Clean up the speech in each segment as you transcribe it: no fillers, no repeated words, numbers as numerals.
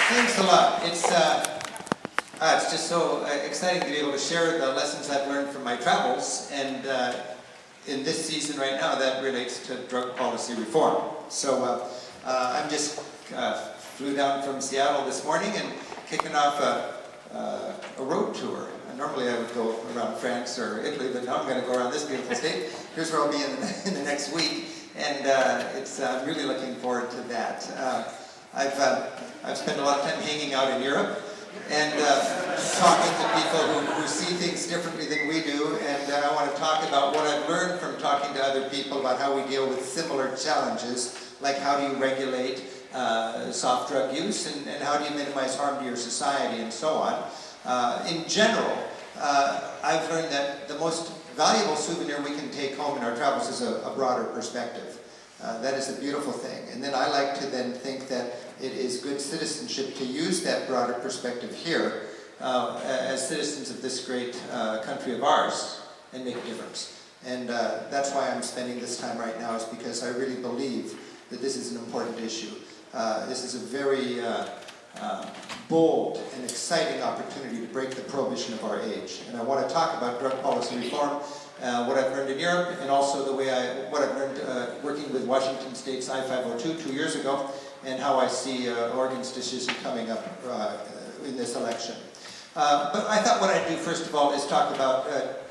Thanks a lot. It's just so exciting to be able to share the lessons I've learned from my travels, and in this season right now that relates to drug policy reform. So I'm just flew down from Seattle this morning and kicking off a road tour. Normally I would go around France or Italy, but now I'm going to go around this beautiful state. Here's where I'll be in the next week, and I'm really looking forward to that. I've spent a lot of time hanging out in Europe and talking to people who see things differently than we do, and I want to talk about what I've learned from talking to other people about how we deal with similar challenges, like how do you regulate soft drug use, and how do you minimize harm to your society, and so on. In general, I've learned that the most valuable souvenir we can take home in our travels is a broader perspective. That is a beautiful thing. And then I like to then think that it is good citizenship to use that broader perspective here as citizens of this great country of ours and make a difference. And that's why I'm spending this time right now, is because I really believe that this is an important issue. This is a very bold and exciting opportunity to break the prohibition of our age. And I want to talk about drug policy reform, what I've learned in Europe, and also what I've learned working with Washington State's I-502 2 years ago, and how I see Oregon's decision coming up in this election. But I thought what I'd do first of all is talk about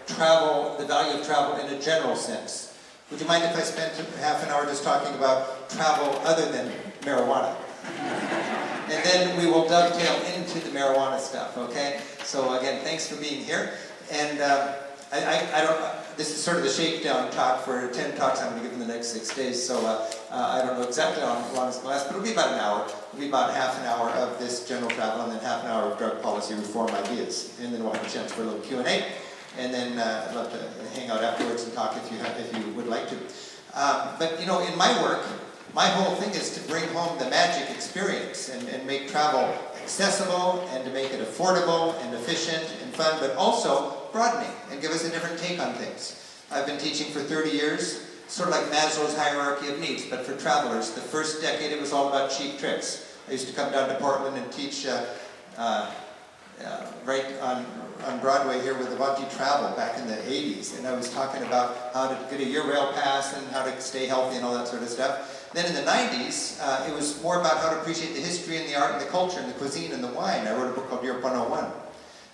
travel, the value of travel in a general sense. Would you mind if I spent half an hour just talking about travel other than marijuana? And then we will dovetail into the marijuana stuff, okay? So again, thanks for being here. And this is sort of the shakedown talk for 10 talks I'm going to give in the next 6 days, so I don't know exactly how long it's going to last, but it'll be about an hour. It'll be about half an hour of this general travel, and then half an hour of drug policy reform ideas. And then we'll have a chance for a little Q&A, and then I'd love to hang out afterwards and talk if you would like to. But you know, in my work, my whole thing is to bring home the magic experience and make travel accessible, and to make it affordable and efficient and fun, but also broadening and give us a different take on things. I've been teaching for 30 years, sort of like Maslow's hierarchy of needs, but for travelers. The first decade it was all about cheap trips. I used to come down to Portland and teach right on Broadway here with Avanti Travel back in the 80s, and I was talking about how to get a year rail pass and how to stay healthy and all that sort of stuff. Then in the 90s, it was more about how to appreciate the history and the art and the culture and the cuisine and the wine. I wrote a book called Europe 101.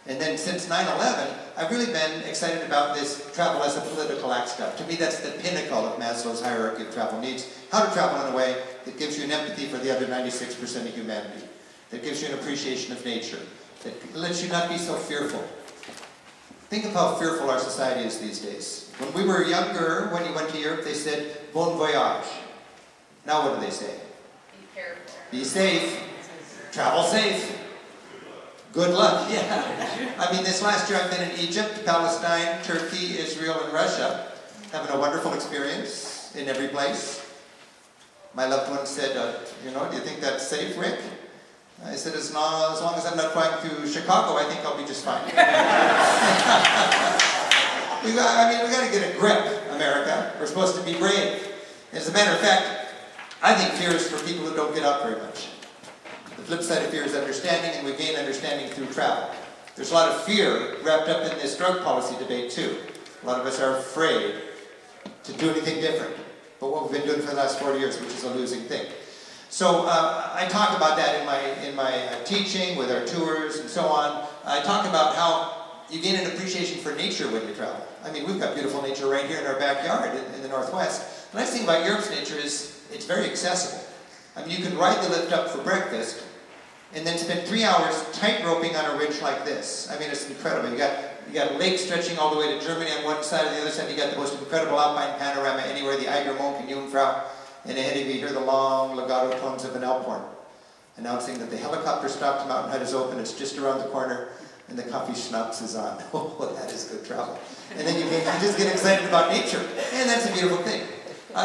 And then since 9/11, I've really been excited about this travel as a political act stuff. To me, that's the pinnacle of Maslow's hierarchy of travel needs. How to travel in a way that gives you an empathy for the other 96% of humanity, that gives you an appreciation of nature, that lets you not be so fearful. Think of how fearful our society is these days. When we were younger, when you went to Europe, they said, bon voyage. Now what do they say? Be careful. Be safe. Travel safe. Good luck. Yeah. I mean, this last year I've been in Egypt, Palestine, Turkey, Israel, and Russia, having a wonderful experience in every place. My loved one said, do you think that's safe, Rick? I said, as long as I'm not flying through Chicago, I think I'll be just fine. we got to get a grip, America. We're supposed to be brave. As a matter of fact, I think fear is for people who don't get out very much. The flip side of fear is understanding, and we gain understanding through travel. There's a lot of fear wrapped up in this drug policy debate too. A lot of us are afraid to do anything different, but what we've been doing for the last 40 years, which is a losing thing. So I talk about that in my teaching, with our tours, and so on. I talk about how you gain an appreciation for nature when you travel. I mean, we've got beautiful nature right here in our backyard in the Northwest. The nice thing about Europe's nature is it's very accessible. I mean, you can ride the lift up for breakfast and then spend 3 hours tight roping on a ridge like this. I mean, it's incredible. You got a lake stretching all the way to Germany on one side, and the other side you got the most incredible alpine panorama anywhere, the Eiger Monk and Jungfrau. And ahead of you hear the long legato tones of an elk horn, announcing that the helicopter stopped Mountain Hut is open, it's just around the corner, and the coffee schnapps is on. Oh, that is good travel. And then you just get excited about nature, and that's a beautiful thing.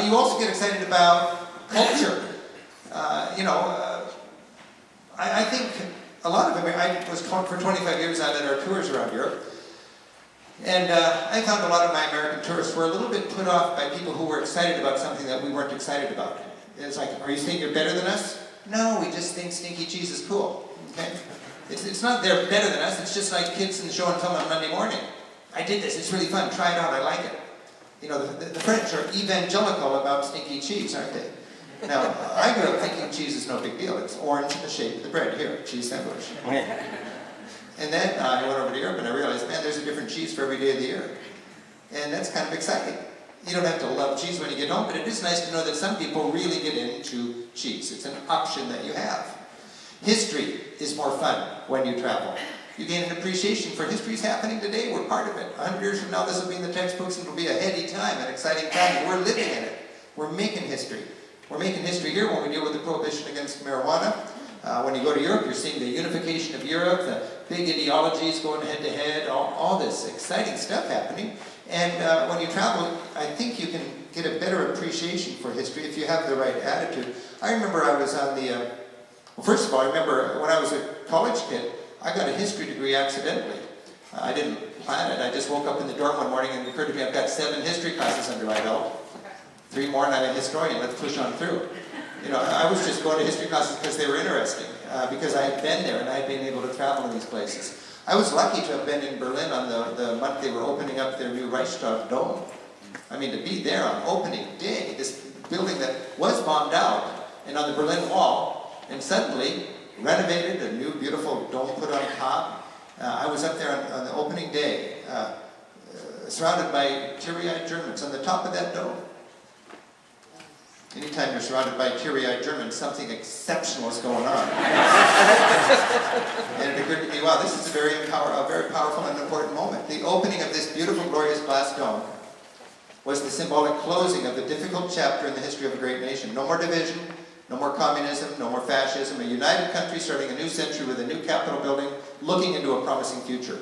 You also get excited about culture. I think a lot of it, I was for 25 years, I led our tours around Europe. And I found a lot of my American tourists were a little bit put off by people who were excited about something that we weren't excited about. It's like, are you saying you're better than us? No, we just think stinky cheese is cool. Okay? It's not they're better than us. It's just like kids in the show and tell on Monday morning. I did this. It's really fun. Try it out. I like it. You know, the French are evangelical about stinky cheese, aren't they? Now, I grew up thinking cheese is no big deal. It's orange in the shape of the bread. Here, cheese sandwich. And then I went over to Europe and I realized, man, there's a different cheese for every day of the year. And that's kind of exciting. You don't have to love cheese when you get home, but it is nice to know that some people really get into cheese. It's an option that you have. History is more fun when you travel. You gain an appreciation for history's happening today. We're part of it. 100 years from now, this will be in the textbooks and it'll be a heady time, an exciting time, and we're living in it. We're making history. We're making history here when we deal with the prohibition against marijuana. When you go to Europe, you're seeing the unification of Europe, the big ideologies going head to head, all this exciting stuff happening. And when you travel, I think you can get a better appreciation for history if you have the right attitude. I remember I was on the, well, first of all, I remember when I was a college kid, I got a history degree accidentally. I didn't plan it. I just woke up in the dorm one morning and it occurred to me I've got 7 history classes under my belt. 3 more and I'm a historian. Let's push on through. You know, I was just going to history classes because they were interesting, because I had been there and I had been able to travel in these places. I was lucky to have been in Berlin on the month they were opening up their new Reichstag Dome. I mean, to be there on opening day, this building that was bombed out and on the Berlin Wall, and suddenly renovated, a new beautiful dome put on top. I was up there on the opening day, surrounded by teary-eyed Germans on the top of that dome. Anytime you're surrounded by teary-eyed Germans, something exceptional is going on. And it occurred to me, wow, this is a very powerful and important moment. The opening of this beautiful, glorious glass dome was the symbolic closing of the difficult chapter in the history of a great nation. No more division, no more communism, no more fascism. A united country starting a new century with a new Capitol building, looking into a promising future.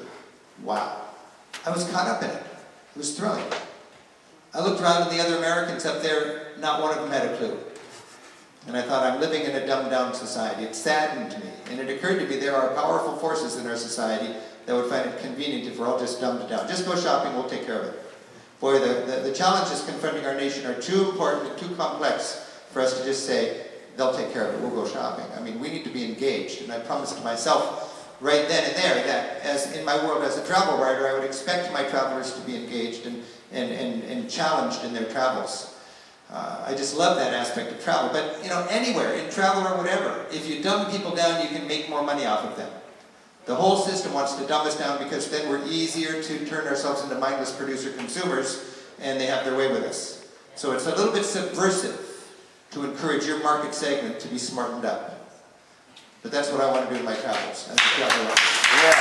Wow. I was caught up in it. It was thrilling. I looked around at the other Americans up there, not one of them had a clue. And I thought, I'm living in a dumbed-down society. It saddened me. And it occurred to me there are powerful forces in our society that would find it convenient if we're all just dumbed down. Just go shopping, we'll take care of it. Boy, the challenges confronting our nation are too important and too complex for us to just say, they'll take care of it, we'll go shopping. I mean, we need to be engaged. And I promised to myself right then and there that as in my world as a travel writer, I would expect my travelers to be engaged and challenged in their travels. I just love that aspect of travel. But, you know, anywhere, in travel or whatever, if you dumb people down, you can make more money off of them. The whole system wants to dumb us down because then we're easier to turn ourselves into mindless producer-consumers, and they have their way with us. So it's a little bit subversive to encourage your market segment to be smartened up. But that's what I want to do in my travels as a travel writer. Yeah.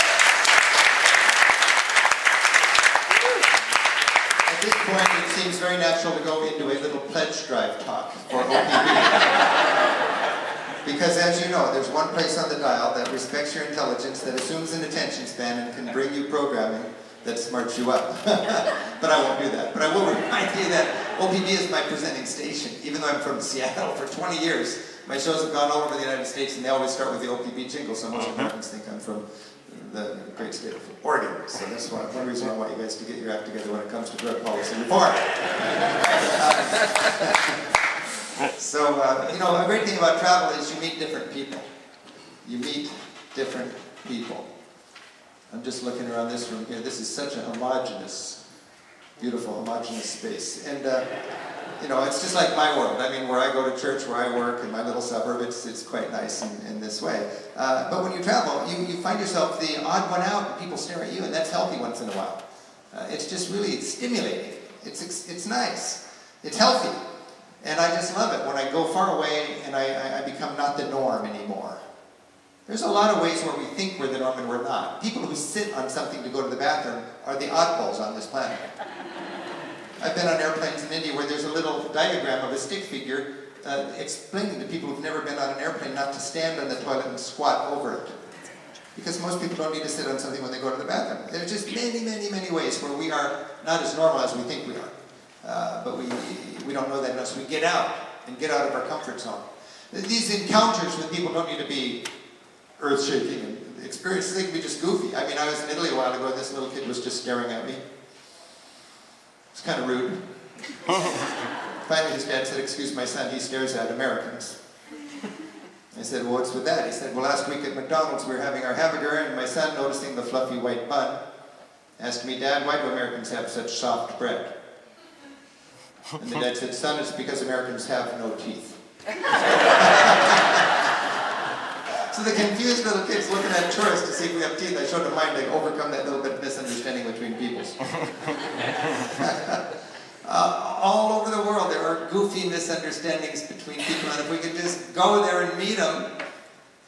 At this point, it seems very natural to go into a little pledge drive talk for OPB. Because as you know, there's one place on the dial that respects your intelligence, that assumes an attention span, and can bring you programming that smarts you up. But I won't do that. But I will remind you that OPB is my presenting station. Even though I'm from Seattle for 20 years, my shows have gone all over the United States, and they always start with the OPB jingle, so most Americans think I'm from the great state of Oregon. So that's one reason I want you guys to get your act together when it comes to drug policy reform. So, you know, a great thing about travel is you meet different people. You meet different people. I'm just looking around this room here. This is such a homogeneous, beautiful, homogeneous space. And, you know, it's just like my world. I mean, where I go to church, where I work, in my little suburb, it's quite nice in this way. But when you travel, you find yourself the odd one out, and people stare at you, and that's healthy once in a while. It's just really stimulating. It's nice. It's healthy. And I just love it when I go far away and I become not the norm anymore. There's a lot of ways where we think we're the norm and we're not. People who sit on something to go to the bathroom are the oddballs on this planet. I've been on airplanes in India where there's a little diagram of a stick figure explaining to people who've never been on an airplane not to stand on the toilet and squat over it. Because most people don't need to sit on something when they go to the bathroom. There's just many, many, many ways where we are not as normal as we think we are. But we don't know that unless we get out and get out of our comfort zone. These encounters with people don't need to be earth-shaking and experiences. They can be just goofy. I mean, I was in Italy a while ago and this little kid was just staring at me. It's kind of rude. Finally his dad said, "Excuse my son, he stares at Americans." I said, well, what's with that? He said, well, last week at McDonald's we were having our hamburger, and my son, noticing the fluffy white bun, asked me, Dad, why do Americans have such soft bread? And the dad said, son, it's because Americans have no teeth. So the confused little kid's looking at tourists to see if we have teeth. I showed him mine to overcome that little bit of misunderstanding between peoples. All over the world there are goofy misunderstandings between people, and if we could just go there and meet them,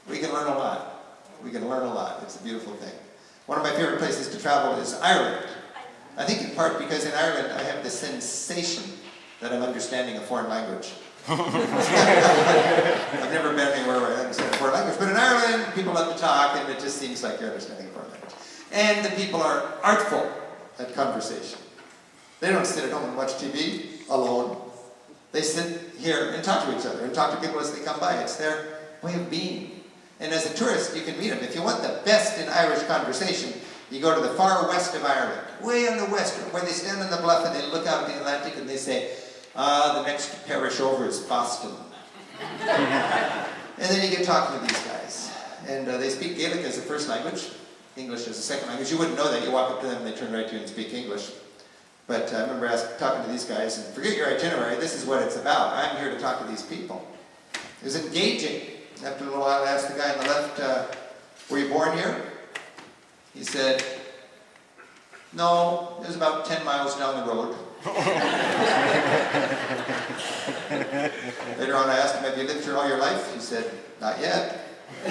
we can learn a lot. We can learn a lot. It's a beautiful thing. One of my favorite places to travel is Ireland. I think in part because in Ireland I have the sensation that I'm understanding a foreign language. I've never been anywhere where I understand a foreign language, but in Ireland people love to talk, and it just seems like you're understanding a foreign language. And the people are artful at conversation. They don't sit at home and watch TV alone. They sit here and talk to each other and talk to people as they come by. It's their way of being. And as a tourist, you can meet them. If you want the best in Irish conversation, you go to the far west of Ireland, way on the west, where they stand on the bluff and they look out at the Atlantic and they say, the next parish over is Boston. And then you get talking to these guys. And they speak Gaelic as a first language, English as a second language. You wouldn't know that. You walk up to them and they turn right to you and speak English. But I remember talking to these guys, and forget your itinerary, this is what it's about. I'm here to talk to these people. It was engaging. After a little while, I asked the guy on the left, were you born here? He said, no, it was about 10 miles down the road. Later on, I asked him, have you lived here all your life? He said, not yet. You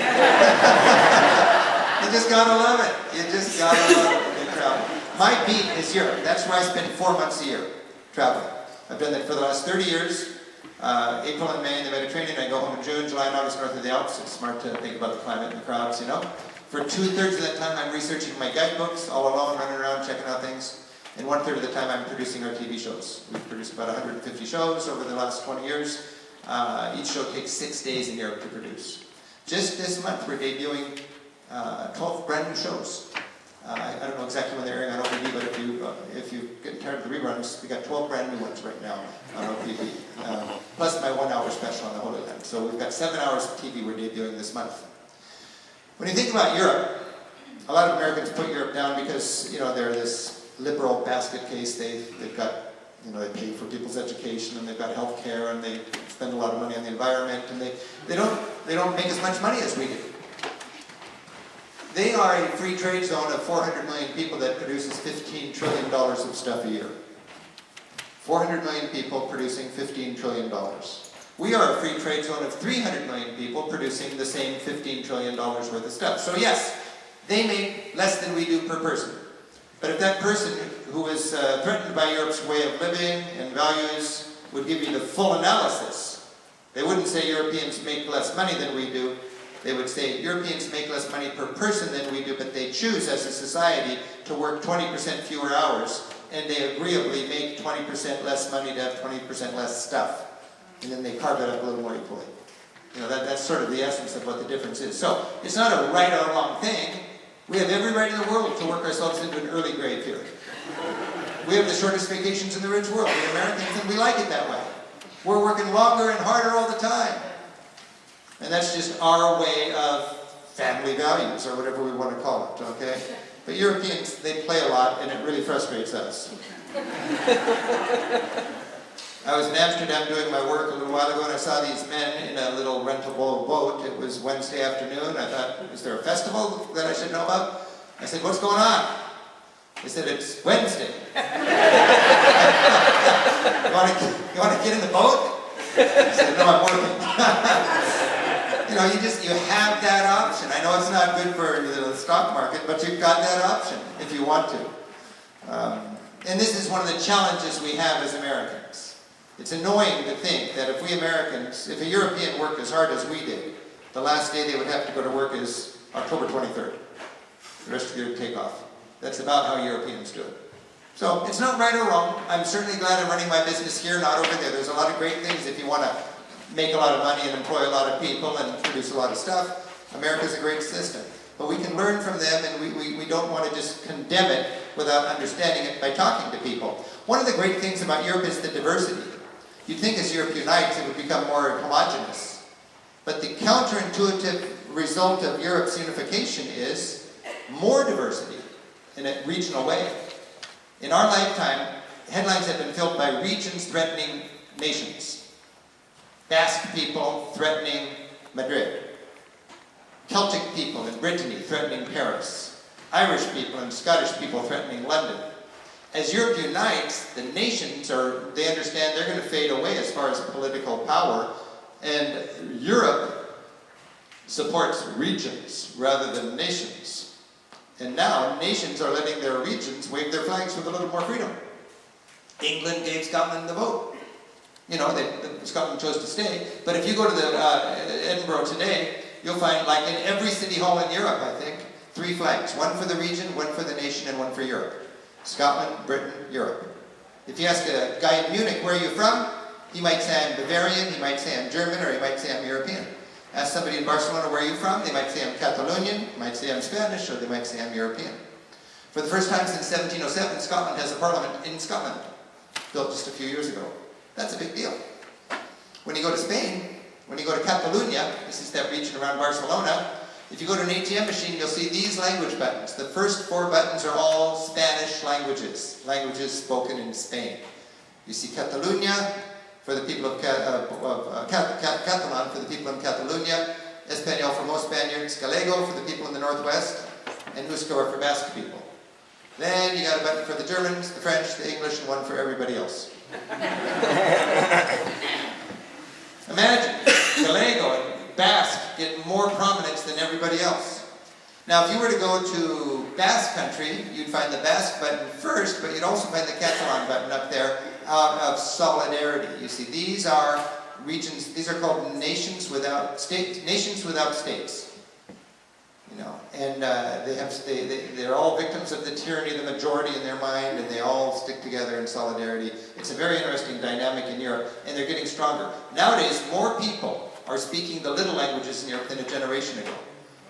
just gotta love it. You just gotta love it when you travel. My beat is Europe. That's where I spend 4 months a year traveling. I've done that for the last 30 years. April and May in the Mediterranean. I go home in June, July, and August north of the Alps. It's smart to think about the climate and the crowds, you know. For 2/3 of that time, I'm researching my guidebooks, all alone, running around, checking out things. And 1/3 of the time, I'm producing our TV shows. We've produced about 150 shows over the last 20 years. Each show takes 6 days in Europe to produce. Just this month, we're debuting 12 brand new shows. I don't know exactly when they're airing on OPB, but if you get tired of the reruns, we got 12 brand new ones right now on OPB. Plus my 1 hour special on the Holy Land. So we've got 7 hours of TV we're debuting this month. When you think about Europe, a lot of Americans put Europe down because, you know, they're this liberal basket case. They've got, you know, they pay for people's education, and they've got health care, and they spend a lot of money on the environment, and they don't make as much money as we do. They are a free trade zone of 400 million people that produces $15 trillion of stuff a year. 400 million people producing $15 trillion. We are a free trade zone of 300 million people producing the same $15 trillion worth of stuff. So yes, they make less than we do per person. But if that person who is threatened by Europe's way of living and values would give you the full analysis, they wouldn't say Europeans make less money than we do. They would say Europeans make less money per person than we do, but they choose as a society to work 20% fewer hours, and they agreeably make 20% less money to have 20% less stuff. And then they carve it up a little more equally. You know, that's sort of the essence of what the difference is. So, it's not a right or wrong thing. We have every right in the world to work ourselves into an early grave here. We have the shortest vacations in the rich world, the Americans, and we like it that way. We're working longer and harder all the time. And that's just our way of family values, or whatever we want to call it, okay? But Europeans, they play a lot, and it really frustrates us. I was in Amsterdam doing my work a little while ago, and I saw these men in a little rentable boat. It was Wednesday afternoon. I thought, is there a festival that I should know about? I said, what's going on? They said, it's Wednesday. You want to get in the boat? I said, no, I'm working. You know, you have that option. I know it's not good for the stock market, but you've got that option if you want to. And this is one of the challenges we have as Americans. It's annoying to think that if we Americans, if a European worked as hard as we did, the last day they would have to go to work is October 23rd. The rest of the year would take off. That's about how Europeans do it. So it's not right or wrong. I'm certainly glad I'm running my business here, not over there. There's a lot of great things if you want to make a lot of money and employ a lot of people and produce a lot of stuff. America's a great system. But we can learn from them, and we don't want to just condemn it without understanding it by talking to people. One of the great things about Europe is the diversity. You'd think as Europe unites, it would become more homogenous. But the counterintuitive result of Europe's unification is more diversity in a regional way. In our lifetime, headlines have been filled by regions threatening nations. Basque people threatening Madrid. Celtic people in Brittany threatening Paris. Irish people and Scottish people threatening London. As Europe unites, the nations they understand they're going to fade away as far as political power, and Europe supports regions rather than nations. And now nations are letting their regions wave their flags with a little more freedom. England gave Scotland the vote. You know, Scotland chose to stay. But if you go to Edinburgh today, you'll find, like in every city hall in Europe, I think, 3 flags. One for the region, one for the nation, and one for Europe. Scotland, Britain, Europe. If you ask a guy in Munich, where are you from? He might say I'm Bavarian, he might say I'm German, or he might say I'm European. Ask somebody in Barcelona, where are you from? They might say I'm Catalonian, they might say I'm Spanish, or they might say I'm European. For the first time since 1707, Scotland has a parliament in Scotland, built just a few years ago. That's a big deal. When you go to Spain, when you go to Catalonia, this is that region around Barcelona, if you go to an ATM machine, you'll see these language buttons. The first 4 buttons are all Spanish languages spoken in Spain. You see Catalunya for the people of Catalan for the people in Catalonia, Espanol for most Spaniards, Gallego for the people in the northwest, and Euskera for Basque people. Then you got a button for the Germans, the French, the English, and one for everybody else. Imagine Gallego and Basque get more prominence than everybody else. Now, if you were to go to Basque country, you'd find the Basque button first, but you'd also find the Catalan button up there out of solidarity. You see, these are regions, these are called nations without states. You know, and they're all victims of the tyranny of the majority in their mind, and they all stick together in solidarity. It's a very interesting dynamic in Europe, and they're getting stronger. Nowadays, more people are speaking the little languages in Europe than a generation ago.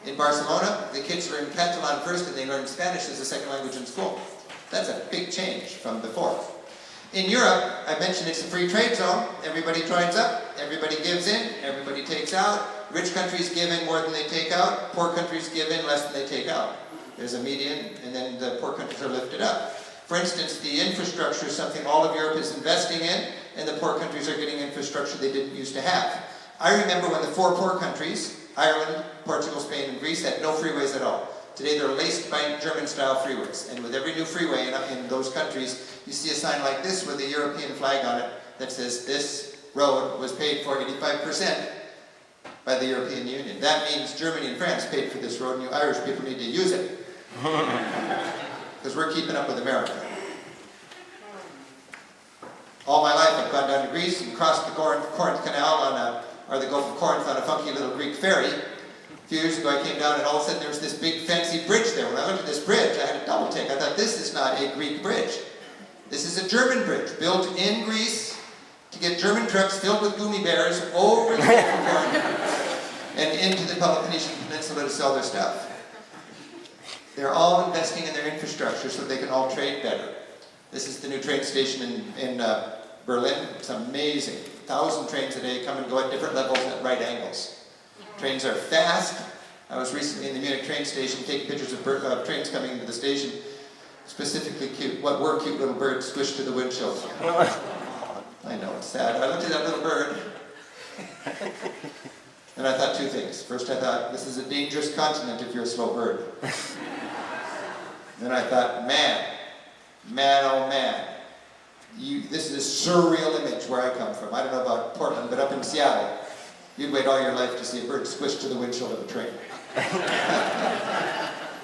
In Barcelona, the kids learn Catalan first, and they learn Spanish as a second language in school. That's a big change from before. In Europe, I mentioned it's a free trade zone. Everybody joins up, everybody gives in, everybody takes out. Rich countries give in more than they take out. Poor countries give in less than they take out. There's a median, and then the poor countries are lifted up. For instance, the infrastructure is something all of Europe is investing in, and the poor countries are getting infrastructure they didn't used to have. I remember when the 4 poor countries, Ireland, Portugal, Spain, and Greece, had no freeways at all. Today they're laced by German-style freeways, and with every new freeway in those countries, you see a sign like this with a European flag on it that says, this road was paid for 85% by the European Union. That means Germany and France paid for this road, and you Irish people need to use it. Because we're keeping up with America. All my life I've gone down to Greece and crossed the Corinth Canal or the Gulf of Corinth on a funky little Greek ferry. A few years ago I came down and all of a sudden there was this big fancy bridge there. When I looked at this bridge, I had a double take. I thought, this is not a Greek bridge. This is a German bridge built in Greece to get German trucks filled with gummy bears over the Gulf of Corinth and into the Peloponnesian Peninsula to sell their stuff. They're all investing in their infrastructure so they can all trade better. This is the new train station in Berlin. It's amazing. 1,000 trains a day come and go at different levels and at right angles. Trains are fast. I was recently in the Munich train station taking pictures of trains coming into the station. Specifically cute. What were cute little birds squished to the windshield? I know, it's sad. I looked at that little bird and I thought 2 things. First I thought, this is a dangerous continent if you're a slow bird. Then I thought, man, oh man. This is a surreal image where I come from. I don't know about Portland, but up in Seattle, you'd wait all your life to see a bird squished to the windshield of a train.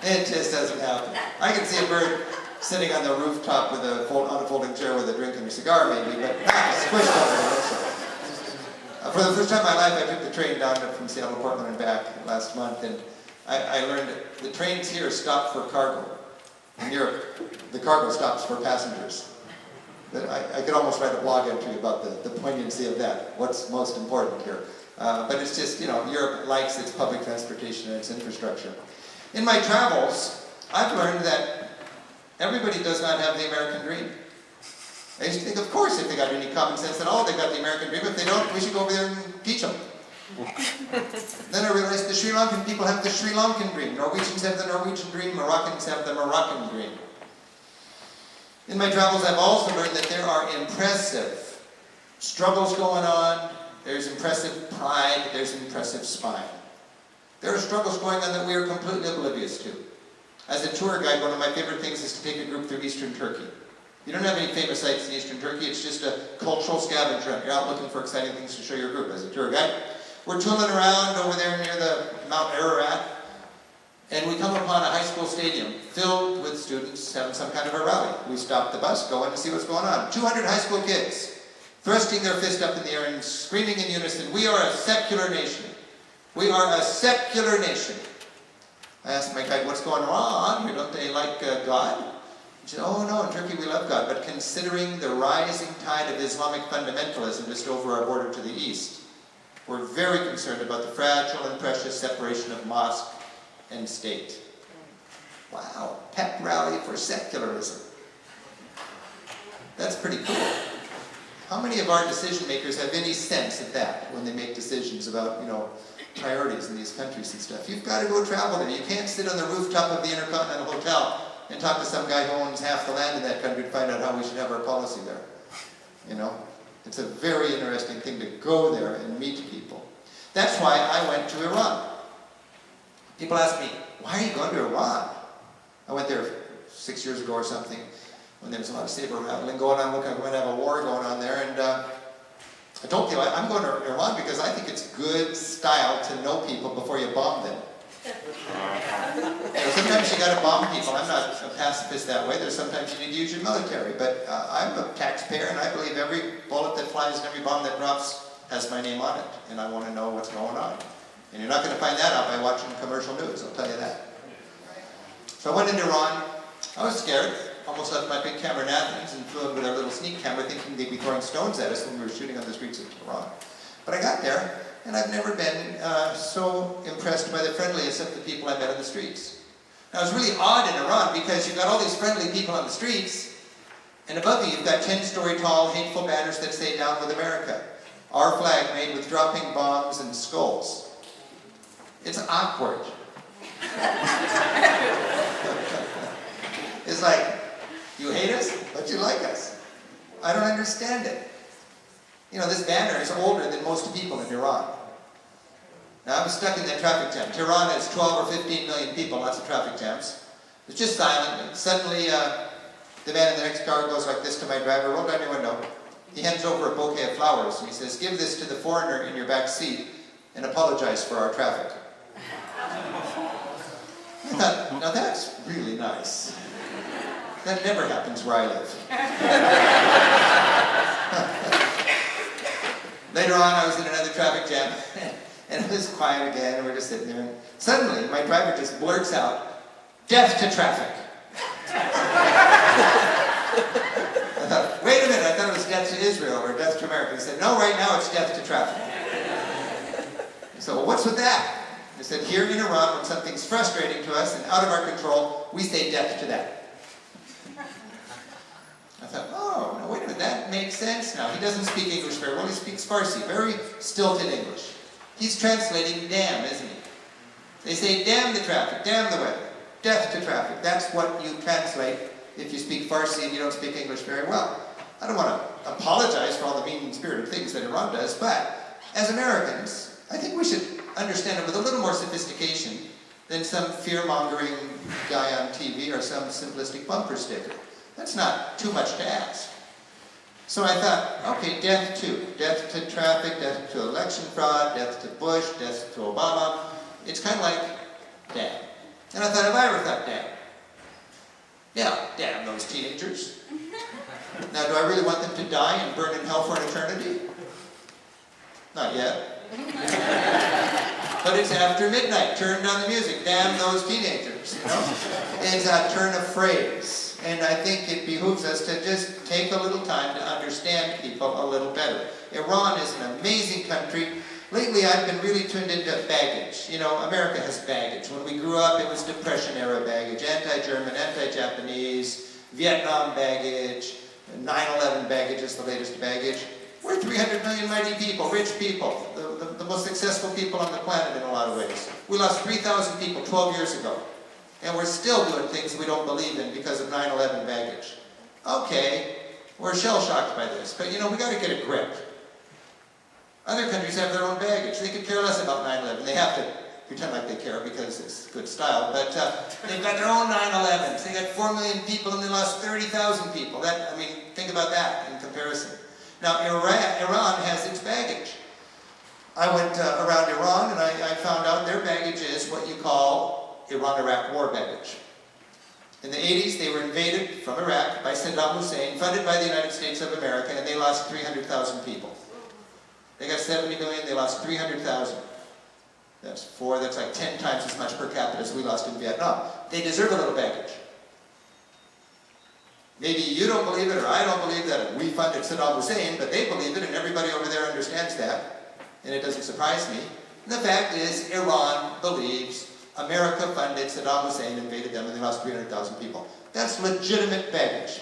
It just doesn't happen. I can see a bird sitting on the rooftop on a folding chair with a drink and a cigar maybe, but not squished over the windshield. For the first time in my life, I took the train down from Seattle to Portland and back last month, and I learned that the trains here stop for cargo. In Europe, the cargo stops for passengers. But I could almost write a blog entry about the poignancy of that, what's most important here. But it's just, Europe likes its public transportation and its infrastructure. In my travels, I've learned that everybody does not have the American dream. I used to think, of course, if they got any common sense at all, they've got the American dream. If they don't, we should go over there and teach them. Then I realized the Sri Lankan people have the Sri Lankan dream. Norwegians have the Norwegian dream. Moroccans have the Moroccan dream. In my travels, I've also learned that there are impressive struggles going on. There's impressive pride. There's impressive spine. There are struggles going on that we are completely oblivious to. As a tour guide, one of my favorite things is to take a group through Eastern Turkey. You don't have any famous sites in Eastern Turkey. It's just a cultural scavenger hunt. You're out looking for exciting things to show your group as a tour guide. We're tooling around over there near the Mount Ararat, and we come upon a high school stadium filled with students having some kind of a rally. We stop the bus, go in to see what's going on. 200 high school kids thrusting their fist up in the air and screaming in unison, "We are a secular nation. We are a secular nation." I asked my guide, "What's going on here? Don't they like God?" He said, "Oh no, in Turkey we love God, but considering the rising tide of Islamic fundamentalism just over our border to the east, we're very concerned about the fragile and precious separation of mosque and state." Wow, pep rally for secularism. That's pretty cool. How many of our decision makers have any sense of that when they make decisions about, priorities in these countries and stuff? You've got to go travel there. You can't sit on the rooftop of the Intercontinental Hotel and talk to some guy who owns half the land in that country to find out how we should have our policy there. It's a very interesting thing to go there and meet people. That's why I went to Iran. People ask me, "Why are you going to Iran?" I went there 6 years ago or something when there was a lot of saber rattling going on. Look, I'm going to have a war going on there, and I told people I'm going to Iran because I think it's good style to know people before you bomb them. Sometimes you got to bomb people. I'm not a pacifist that way. There's sometimes you need to use your military, but I'm a taxpayer, and I believe every bullet that flies and every bomb that drops has my name on it, and I want to know what's going on. And you're not going to find that out by watching commercial news, I'll tell you that. So I went into Iran. I was scared. Almost left my big camera in Athens and flew in with our little sneak camera thinking they'd be throwing stones at us when we were shooting on the streets of Iran. But I got there, and I've never been so impressed by the friendliness of the people I met on the streets. Now, it's really odd in Iran because you've got all these friendly people on the streets, and above you you've got 10-story tall, hateful banners that say "Down with America." Our flag made with dropping bombs and skulls. It's awkward. It's like, you hate us, but you like us. I don't understand it. This banner is older than most people in Iran. Now, I was stuck in that traffic jam. Tehran has 12 or 15 million people, lots of traffic jams. It's just silent, and suddenly the man in the next car goes like this to my driver, "Roll down your window." He hands over a bouquet of flowers, and he says, "Give this to the foreigner in your back seat and apologize for our traffic." I thought, now that's really nice. That never happens where I live. Later on, I was in another traffic jam, and it was quiet again, and we're just sitting there. And suddenly, my driver just blurts out, "Death to traffic." I thought, wait a minute, I thought it was death to Israel or death to America. He said, "No, right now it's death to traffic." I said, "Well, what's with that?" He said, "Here in Iran, when something's frustrating to us and out of our control, we say death to that." I thought, oh, no, wait a minute, that makes sense now. He doesn't speak English very well, he speaks Farsi, very stilted English. He's translating damn, isn't he? They say, "Damn the traffic, damn the weather, death to traffic." That's what you translate if you speak Farsi and you don't speak English very well. I don't want to apologize for all the mean-spirited things that Iran does, but as Americans, I think we should understand it with a little more sophistication than some fear-mongering guy on TV or some simplistic bumper sticker. That's not too much to ask. So I thought, okay, death to traffic, death to election fraud, death to Bush, death to Obama. It's kind of like, damn. And I thought, have I ever thought, damn? Yeah, damn those teenagers. Now, do I really want them to die and burn in hell for an eternity? Not yet. But it's after midnight. Turn down the music. Damn those teenagers. It's a turn of phrase. And I think it behooves us to just take a little time to understand people a little better. Iran is an amazing country. Lately, I've been really tuned into baggage. America has baggage. When we grew up, it was Depression-era baggage, anti-German, anti-Japanese, Vietnam baggage, 9/11 baggage is the latest baggage. We're 300 million mighty people, rich people. The most successful people on the planet in a lot of ways. We lost 3,000 people 12 years ago. And we're still doing things we don't believe in because of 9/11 baggage. Okay, we're shell-shocked by this, but we got to get a grip. Other countries have their own baggage. They could care less about 9/11. They have to pretend like they care because it's good style, but they've got their own 9/11s. They got 4 million people and they lost 30,000 people. Think about that in comparison. Now, Iran has its baggage. I went around Iran and I found out their baggage is what you call Iran-Iraq war baggage. In the 80s, they were invaded from Iraq by Saddam Hussein, funded by the United States of America, and they lost 300,000 people. They got 70 million, they lost 300,000. That's like 10 times as much per capita as we lost in Vietnam. They deserve a little baggage. Maybe you don't believe it, or I don't believe that we funded Saddam Hussein, but they believe it, and everybody over there understands that, and it doesn't surprise me. And the fact is, Iran believes America funded Saddam Hussein, invaded them, and they lost 300,000 people. That's legitimate baggage.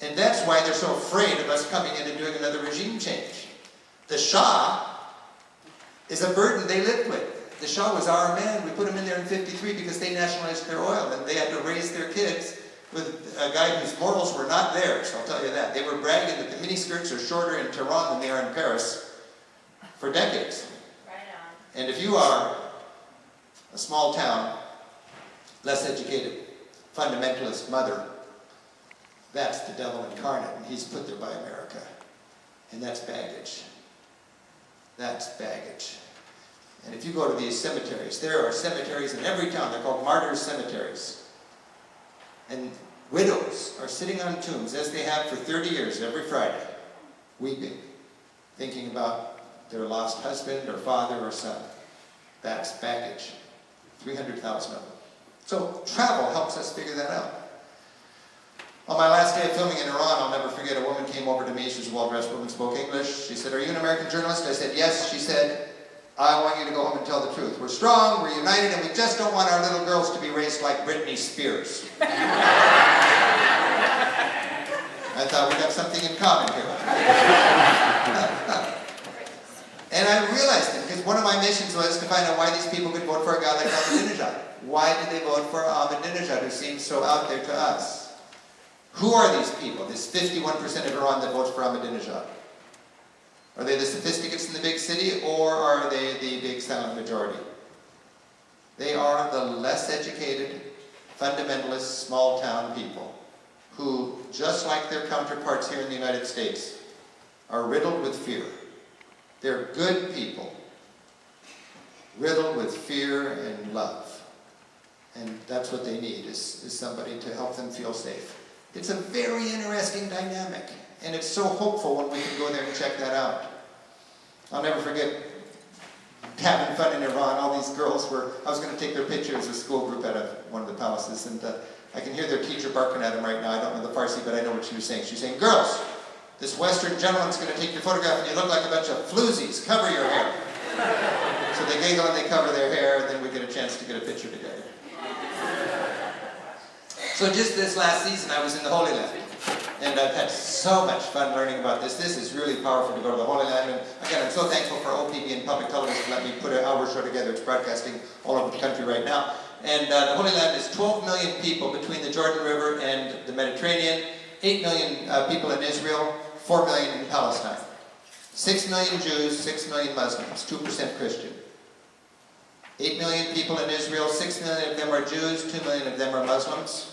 And that's why they're so afraid of us coming in and doing another regime change. The Shah is a burden they lived with. The Shah was our man. We put him in there in '53 because they nationalized their oil, and they had to raise their kids with a guy whose morals were not theirs, I'll tell you that. They were bragging that the miniskirts are shorter in Tehran than they are in Paris for decades. Right on. And if you are a small town, less educated, fundamentalist mother, that's the devil incarnate, and he's put there by America. And that's baggage. That's baggage. And if you go to these cemeteries, there are cemeteries in every town. They're called martyrs' cemeteries. And widows are sitting on tombs, as they have for 30 years, every Friday, weeping, thinking about their lost husband or father or son. That's baggage. 300,000 of them. So travel helps us figure that out. On my last day of filming in Iran, I'll never forget, a woman came over to me. She was a well-dressed woman, spoke English. She said, "Are you an American journalist?" I said, "Yes." She said, "I want you to go home and tell the truth. We're strong, we're united, and we just don't want our little girls to be raised like Britney Spears." I thought we'd have something in common here. And I realized it, because one of my missions was to find out why these people could vote for a guy like Ahmadinejad. Why did they vote for Ahmadinejad, who seems so out there to us? Who are these people, this 51% of Iran that votes for Ahmadinejad? Are they the sophisticates in the big city, or are they the big silent majority? They are the less educated, fundamentalist, small-town people who, just like their counterparts here in the United States, are riddled with fear. They're good people, riddled with fear and love. And that's what they need, is somebody to help them feel safe. It's a very interesting dynamic, and it's so hopeful when we can go there and check that out. I'll never forget having fun in Iran. All these girls I was going to take their picture as a school group at one of the palaces, and I can hear their teacher barking at them right now. I don't know the Farsi, but I know what she was saying. She was saying, "Girls, this Western gentleman's going to take your photograph, and you look like a bunch of floozies. Cover your hair." So they giggle and they cover their hair, and then we get a chance to get a picture together. So just this last season, I was in the Holy Land, and I've had so much fun learning about this. This is really powerful to go to the Holy Land, and again, I'm so thankful for OPB and Public Television to let me put our show together. It's broadcasting all over the country right now. And the Holy Land is 12 million people between the Jordan River and the Mediterranean, 8 million people in Israel, 4 million in Palestine. 6 million Jews, 6 million Muslims, 2% Christian. 8 million people in Israel, 6 million of them are Jews, 2 million of them are Muslims.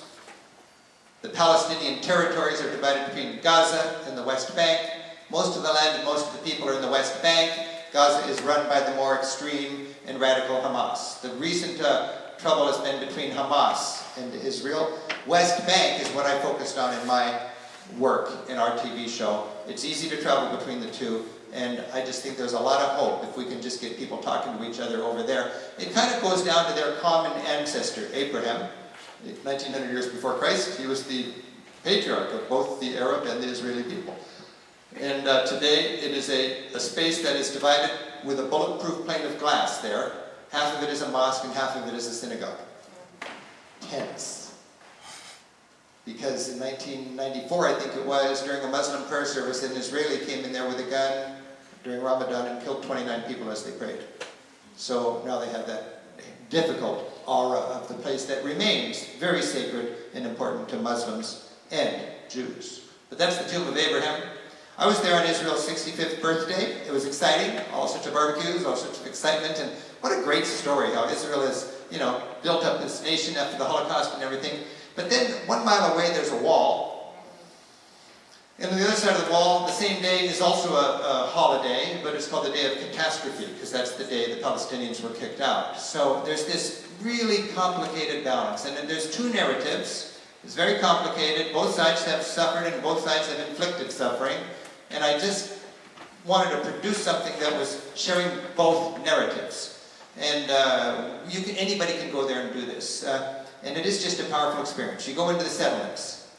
The Palestinian territories are divided between Gaza and the West Bank. Most of the land and most of the people are in the West Bank. Gaza is run by the more extreme and radical Hamas. The recent trouble has been between Hamas and Israel. West Bank is what I focused on in my work in our TV show. It's easy to travel between the two, and I just think there's a lot of hope if we can just get people talking to each other over there. It kind of goes down to their common ancestor, Abraham. 1900 years before Christ, he was the patriarch of both the Arab and the Israeli people. And today it is a space that is divided with a bulletproof plane of glass there. Half of it is a mosque and half of it is a synagogue. Tense. Because in 1994, I think it was, during a Muslim prayer service, an Israeli came in there with a gun, during Ramadan and killed 29 people as they prayed. So now they have that difficult aura of the place that remains very sacred and important to Muslims and Jews. But that's the tomb of Abraham. I was there on Israel's 65th birthday. It was exciting, all sorts of barbecues, all sorts of excitement, and what a great story how Israel has, built up this nation after the Holocaust and everything. But then 1 mile away there's a wall, and on the other side of the wall, the same day is also a holiday, but it's called the Day of Catastrophe, because that's the day the Palestinians were kicked out. So there's this really complicated balance, and then there's two narratives. It's very complicated. Both sides have suffered, and both sides have inflicted suffering. And I just wanted to produce something that was sharing both narratives. And anybody can go there and do this. And it is just a powerful experience. You go into the settlements,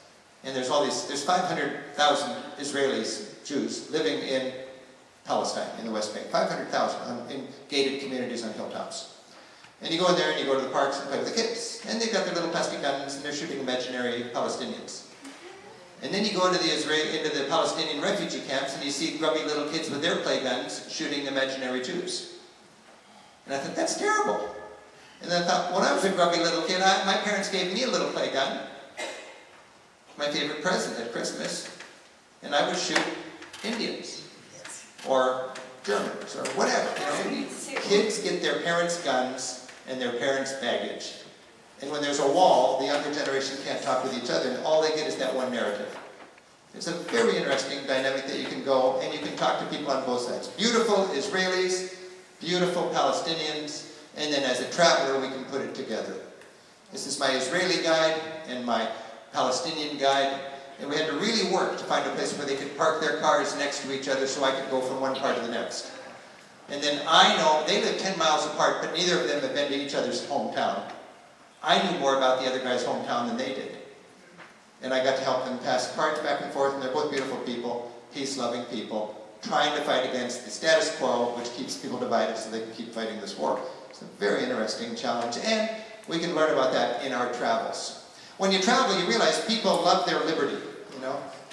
and there's 500,000 Israelis, Jews, living in Palestine, in the West Bank. 500,000 in gated communities on hilltops. And you go in there and you go to the parks and play with the kids. And they've got their little plastic guns and they're shooting imaginary Palestinians. And then you go into the Palestinian refugee camps and you see grubby little kids with their play guns shooting imaginary Jews. And I thought, that's terrible. And then I thought, when I was a grubby little kid, my parents gave me a little play gun. My favorite present at Christmas. And I would shoot Indians. Or Germans, or whatever. Kids get their parents' guns and their parents' baggage. And when there's a wall, the younger generation can't talk with each other, and all they get is that one narrative. It's a very interesting dynamic that you can go, and you can talk to people on both sides. Beautiful Israelis, beautiful Palestinians, and then as a traveler, we can put it together. This is my Israeli guide and my Palestinian guide, and we had to really work to find a place where they could park their cars next to each other so I could go from one part to the next. And then I know, they live 10 miles apart, but neither of them have been to each other's hometown. I knew more about the other guy's hometown than they did. And I got to help them pass cards back and forth, and they're both beautiful people, peace-loving people, trying to fight against the status quo, which keeps people divided so they can keep fighting this war. It's a very interesting challenge, and we can learn about that in our travels. When you travel, you realize people love their liberty,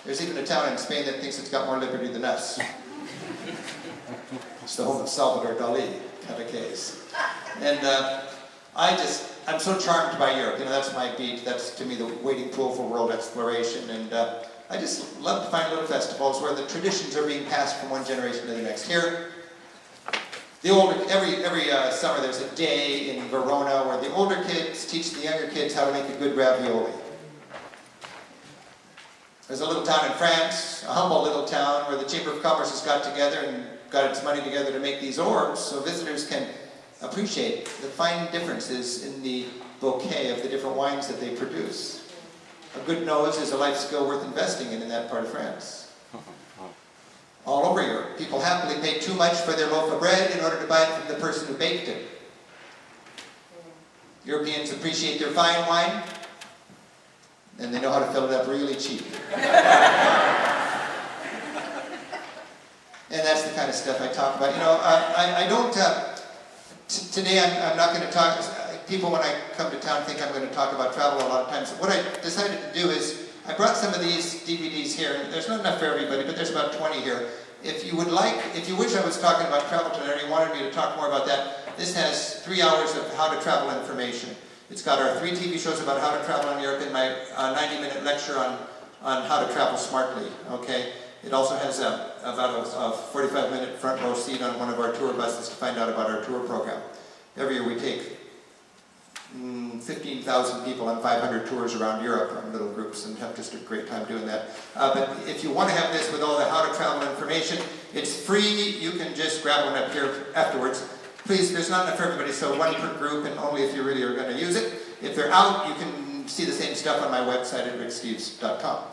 There's even a town in Spain that thinks it's got more liberty than us. It's the home of Salvador Dali, kind of case. And I'm so charmed by Europe. That's my beat. That's, to me, the wading pool for world exploration. And I just love to find little festivals where the traditions are being passed from one generation to the next. Here, every summer there's a day in Verona where the older kids teach the younger kids how to make a good ravioli. There's a little town in France, a humble little town, where the Chamber of Commerce has got together and got its money together to make these orbs so visitors can appreciate the fine differences in the bouquet of the different wines that they produce. A good nose is a life skill worth investing in that part of France. All over Europe, people happily pay too much for their loaf of bread in order to buy it from the person who baked it. Europeans appreciate their fine wine, and they know how to fill it up really cheap. And that's the kind of stuff I talk about. I don't... Today I'm not going to talk... People when I come to town think I'm going to talk about travel a lot of times. What I decided to do is, I brought some of these DVDs here. There's not enough for everybody, but there's about 20 here. If you wish I was talking about travel tonight, or you wanted me to talk more about that, this has 3 hours of how to travel information. It's got our 3 TV shows about how to travel in Europe and my 90-minute lecture on how to travel smartly, okay? It also has about a 45-minute front row seat on one of our tour buses to find out about our tour program. Every year we take 15,000 people on 500 tours around Europe in little groups and have just a great time doing that. But if you want to have this with all the how to travel information, it's free. You can just grab one up here afterwards. Please, there's not enough for everybody, so one per group and only if you really are going to use it. If they're out, you can see the same stuff on my website at ricksteves.com.